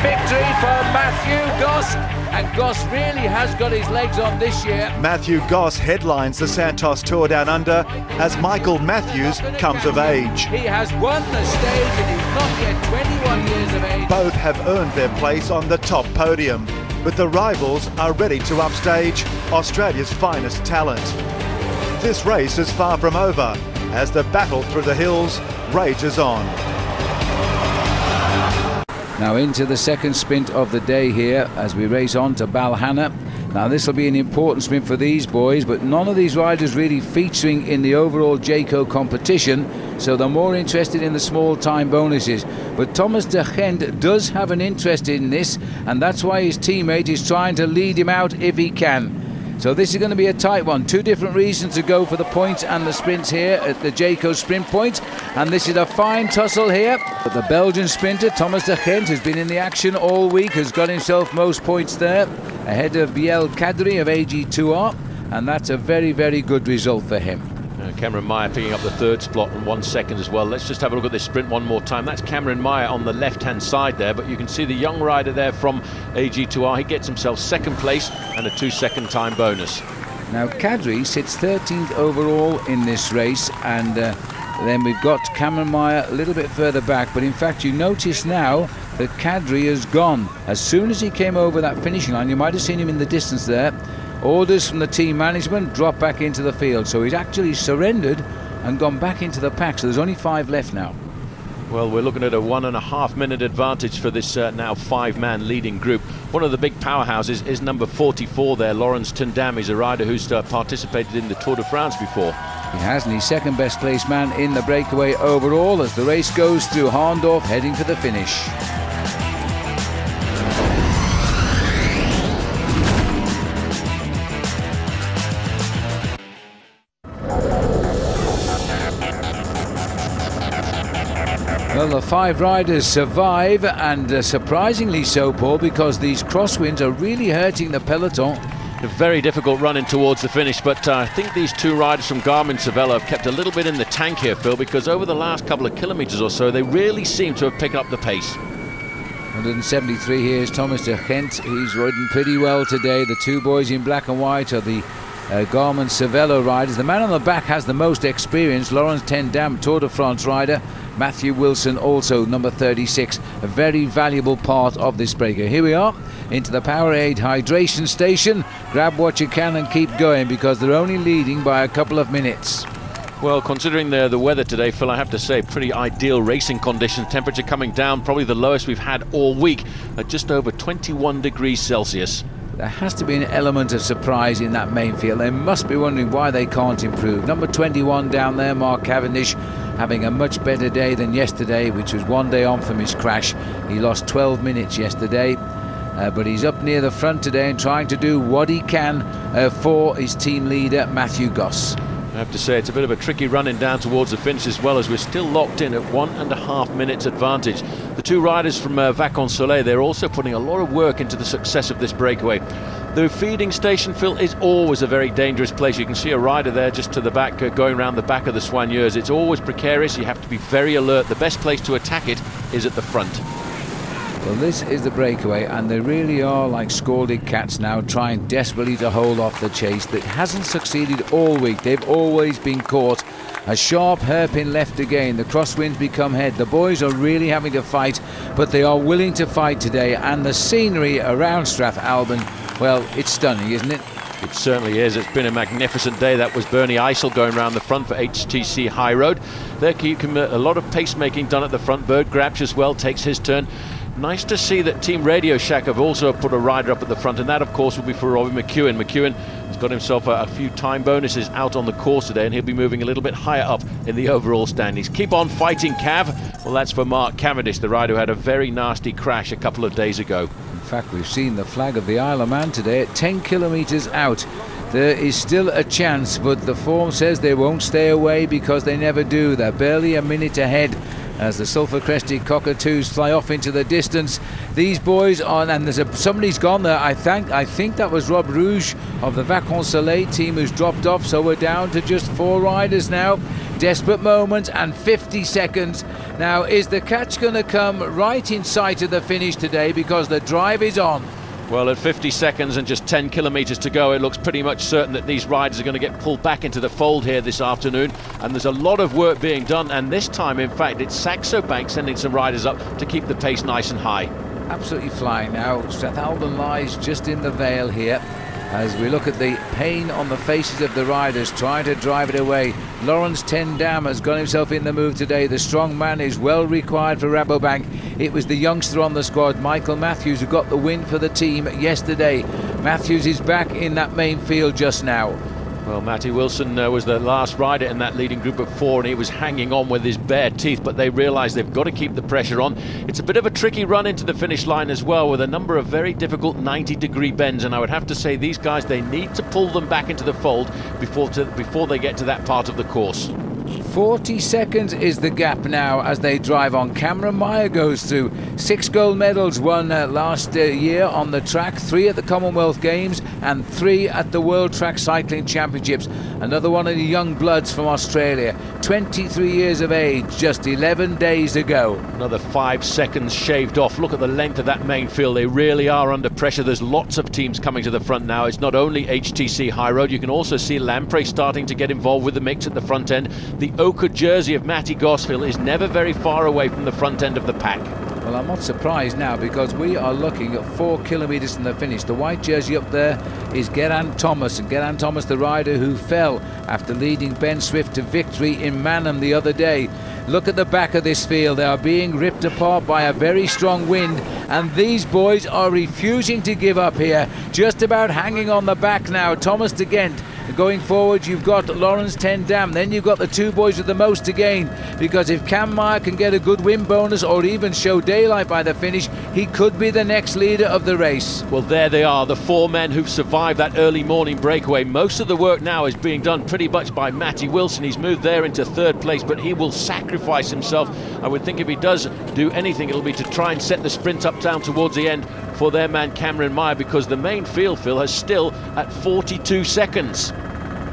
victory for Matthew Goss, and Goss really has got his legs on this year. Matthew Goss headlines the Santos Tour Down Under as Michael Matthews comes of age. He has won the stage and he's not yet 21 years of age. Both have earned their place on the top podium, but the rivals are ready to upstage Australia's finest talent. This race is far from over as the battle through the hills rages on. Now into the second sprint of the day here as we race on to Balhana. Now this will be an important sprint for these boys, but none of these riders really featuring in the overall Jayco competition, so they're more interested in the small time bonuses. But Thomas de Gent does have an interest in this, and that's why his teammate is trying to lead him out if he can. So this is going to be a tight one. Two different reasons to go for the points and the sprints here at the Jayco sprint point. And this is a fine tussle here. But the Belgian sprinter, Thomas de Gent, has been in the action all week, has got himself most points there, ahead of Biel Kadri of AG2R. And that's a very, very good result for him. Cameron Meyer picking up the third spot in 1 second as well. Let's just have a look at this sprint one more time. That's Cameron Meyer on the left-hand side there, but you can see the young rider there from AG2R. He gets himself second place and a 2-second time bonus. Now Kadri sits 13th overall in this race, and then we've got Cameron Meyer a little bit further back, but in fact you notice now that Kadri has gone. As soon as he came over that finishing line, you might have seen him in the distance there. Orders from the team management, drop back into the field. So he's actually surrendered and gone back into the pack. So there's only 5 left now. Well, we're looking at a 1.5 minute advantage for this now 5-man leading group. One of the big powerhouses is number 44 there, Laurens Tendam. He's a rider who's participated in the Tour de France before. He has, and he's second best placed man in the breakaway overall as the race goes through Harndorf, heading for the finish. Well, the 5 riders survive, and surprisingly so, Paul, because these crosswinds are really hurting the peloton. A very difficult run in towards the finish, but I think these 2 riders from Garmin-Cervelo have kept a little bit in the tank here, Phil, because over the last couple of kilometres or so, they really seem to have picked up the pace. 173 here is Thomas de Gent. He's ridden pretty well today. The 2 boys in black and white are the Garmin-Cervelo riders. The man on the back has the most experience, Laurens Tendam, Tour de France rider. Matthew Wilson, also number 36, a very valuable part of this breaker. Here we are into the Powerade hydration station. Grab what you can and keep going, because they're only leading by a couple of minutes. Well, considering the weather today, Phil, I have to say, pretty ideal racing conditions. Temperature coming down, probably the lowest we've had all week, at just over 21 degrees Celsius. There has to be an element of surprise in that main field. They must be wondering why they can't improve. Number 21 down there, Mark Cavendish, having a much better day than yesterday, which was 1 day on from his crash. He lost 12 minutes yesterday, but he's up near the front today and trying to do what he can for his team leader, Matthew Goss. I have to say, it's a bit of a tricky running down towards the finish, as well as we're still locked in at 1.5 minutes advantage. The 2 riders from Vacances-Soleil, they're also putting a lot of work into the success of this breakaway. The feeding station, Phil, is always a very dangerous place. You can see a rider there just to the back, going around the back of the soigneurs. It's always precarious. You have to be very alert. The best place to attack it is at the front. Well, this is the breakaway, and they really are like scalded cats now, trying desperately to hold off the chase that hasn't succeeded all week. They've always been caught. A sharp hairpin left again. The crosswinds become head. The boys are really having to fight, but they are willing to fight today. And the scenery around Strathalbyn, well, it's stunning, isn't it? It certainly is. It's been a magnificent day. That was Bernie Eisel going around the front for HTC High Road. There you can a lot of pacemaking done at the front. Bert Grapsch as well takes his turn. Nice to see that Team Radio Shack have also put a rider up at the front, and that of course will be for Robbie McEwen. McEwen has got himself a few time bonuses out on the course today, and he'll be moving a little bit higher up in the overall standings. Keep on fighting, Cav. Well, that's for Mark Cavendish, the rider who had a very nasty crash a couple of days ago. In fact, we've seen the flag of the Isle of Man today at 10 kilometres out. There is still a chance, but the form says they won't stay away, because they never do. They're barely a minute ahead as the sulphur-crested cockatoos fly off into the distance. These boys on, and somebody's gone there. I think that was Rob Rouge of the Vacances Soleil team who's dropped off. So we're down to just 4 riders now. Desperate moment and 50 seconds. Now, is the catch going to come right in sight of the finish today, because the drive is on? Well, at 50 seconds and just 10 kilometres to go, it looks pretty much certain that these riders are going to get pulled back into the fold here this afternoon. And there's a lot of work being done. And this time, in fact, it's Saxo Bank sending some riders up to keep the pace nice and high. Absolutely flying now. Strathalbyn lies just in the Vale here, as we look at the pain on the faces of the riders trying to drive it away. Lawrence Ten Dam has got himself in the move today. The strong man is well required for Rabobank. It was the youngster on the squad, Michael Matthews, who got the win for the team yesterday. Matthews is back in that main field just now. Well, Matty Wilson was the last rider in that leading group of 4, and he was hanging on with his bare teeth, but they realise they've got to keep the pressure on. It's a bit of a tricky run into the finish line as well, with a number of very difficult 90-degree bends, and I would have to say these guys, they need to pull them back into the fold before they get to that part of the course. 40 seconds is the gap now as they drive on. Cameron Meyer goes through. 6 gold medals won last year on the track, 3 at the Commonwealth Games and 3 at the World Track Cycling Championships. Another one of the young bloods from Australia. 23 years of age, just 11 days ago. Another 5 seconds shaved off. Look at the length of that main field. They really are under pressure. There's lots of teams coming to the front now. It's not only HTC High Road. You can also see Lamprey starting to get involved with the mix at the front end. The ochre jersey of Matty Gosfield is never very far away from the front end of the pack. Well, I'm not surprised now, because we are looking at 4 kilometres from the finish. The white jersey up there is Geraint Thomas, and Geraint Thomas, the rider who fell after leading Ben Swift to victory in Manham the other day. Look at the back of this field. They are being ripped apart by a very strong wind, and these boys are refusing to give up here. Just about hanging on the back now. Thomas de Ghent. Going forward, you've got Lawrence Ten Dam. Then you've got the 2 boys with the most to gain, because if Cam Meyer can get a good win bonus or even show daylight by the finish, he could be the next leader of the race. Well, there they are, the 4 men who've survived that early morning breakaway. Most of the work now is being done pretty much by Matty Wilson. He's moved there into 3rd place, but he will sacrifice himself. I would think if he does do anything, it'll be to try and set the sprint up down towards the end for their man Cameron Meyer, because the main field, Phil, is still at 42 seconds.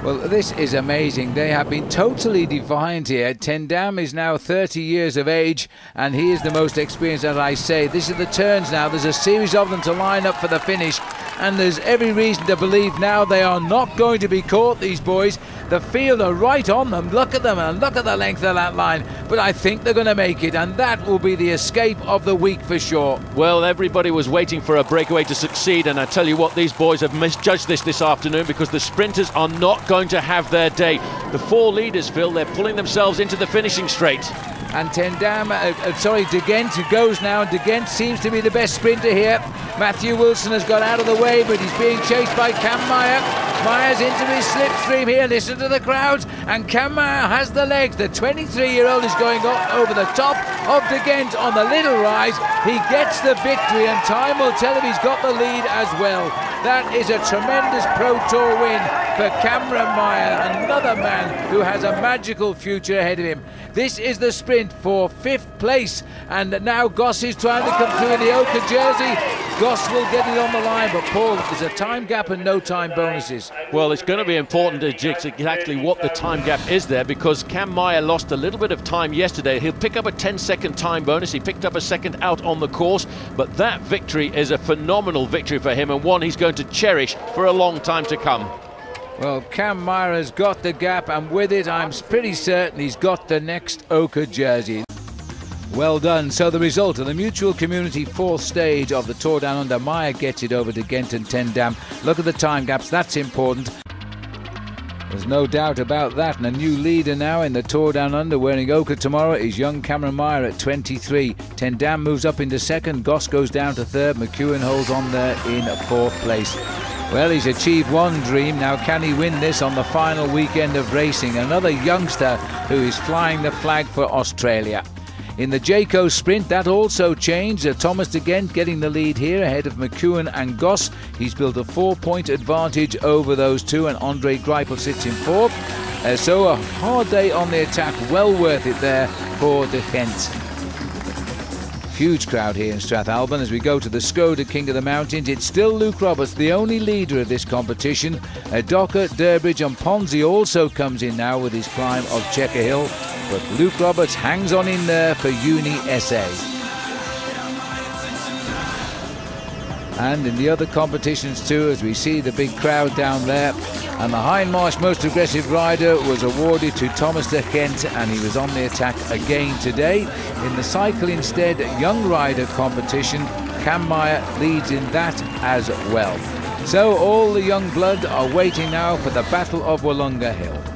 Well, this is amazing. They have been totally defiant here. Ten Dam is now 30 years of age, and he is the most experienced, as I say. This is the turns now. There's a series of them to line up for the finish, and there's every reason to believe now they are not going to be caught, these boys. The field are right on them. Look at them, and look at the length of that line. But I think they're going to make it, and that will be the escape of the week for sure. Well, everybody was waiting for a breakaway to succeed, and I tell you what, these boys have misjudged this afternoon, because the sprinters are not going to have their day. The 4 leaders, Phil, they're pulling themselves into the finishing straight. And Ten Dam, de Ghent goes now, and de Ghent seems to be the best sprinter here. Matthew Wilson has got out of the way, but he's being chased by Cam Meyer. Meyer's into his slipstream here. Listen to the crowds, and Cam Meyer has the legs. The 23-year-old is going over the top of de Ghent on the little rise. He gets the victory, and time will tell if he's got the lead as well. That is a tremendous Pro Tour win for Cameron Meyer, another man who has a magical future ahead of him. This is the sprint for 5th place, and now Goss is trying to come through in the ochre jersey. Goss will get it on the line, but Paul, there's a time gap and no time bonuses. Well, it's going to be important to judge exactly what the time gap is there, because Cam Meyer lost a little bit of time yesterday. He'll pick up a 10-second time bonus. He picked up a second out on the course, but that victory is a phenomenal victory for him, and one he's going to cherish for a long time to come. Well, Cam Meyer has got the gap, and with it, I'm pretty certain he's got the next ochre jersey. Well done. So the result of the Mutual Community 4th stage of the Tour Down Under, Meyer gets it over to Ghent and Ten Dam. Look at the time gaps, that's important. There's no doubt about that. And a new leader now in the Tour Down Under wearing ochre tomorrow is young Cameron Meyer at 23. Ten Dam moves up into 2nd, Goss goes down to 3rd, McEwen holds on there in 4th place. Well, he's achieved one dream. Now, can he win this on the final weekend of racing? Another youngster who is flying the flag for Australia. In the Jayco sprint, that also changed. Thomas de Ghent getting the lead here ahead of McEwen and Goss. He's built a 4-point advantage over those two, and Andre Greipel sits in 4th. So a hard day on the attack, well worth it there for De Gent. Huge crowd here in Strathalbyn as we go to the Skoda King of the Mountains. It's still Luke Roberts, the only leader of this competition. Docker, Durbridge and Ponzi also comes in now with his climb of Checker Hill, but Luke Roberts hangs on in there for Uni SA. And in the other competitions too, as we see the big crowd down there, and the Hindmarsh Most Aggressive Rider was awarded to Thomas De Gent, and he was on the attack again today. In the Cycle Instead Young Rider competition, Cam Meyer leads in that as well. So all the young blood are waiting now for the Battle of Wollonga Hill.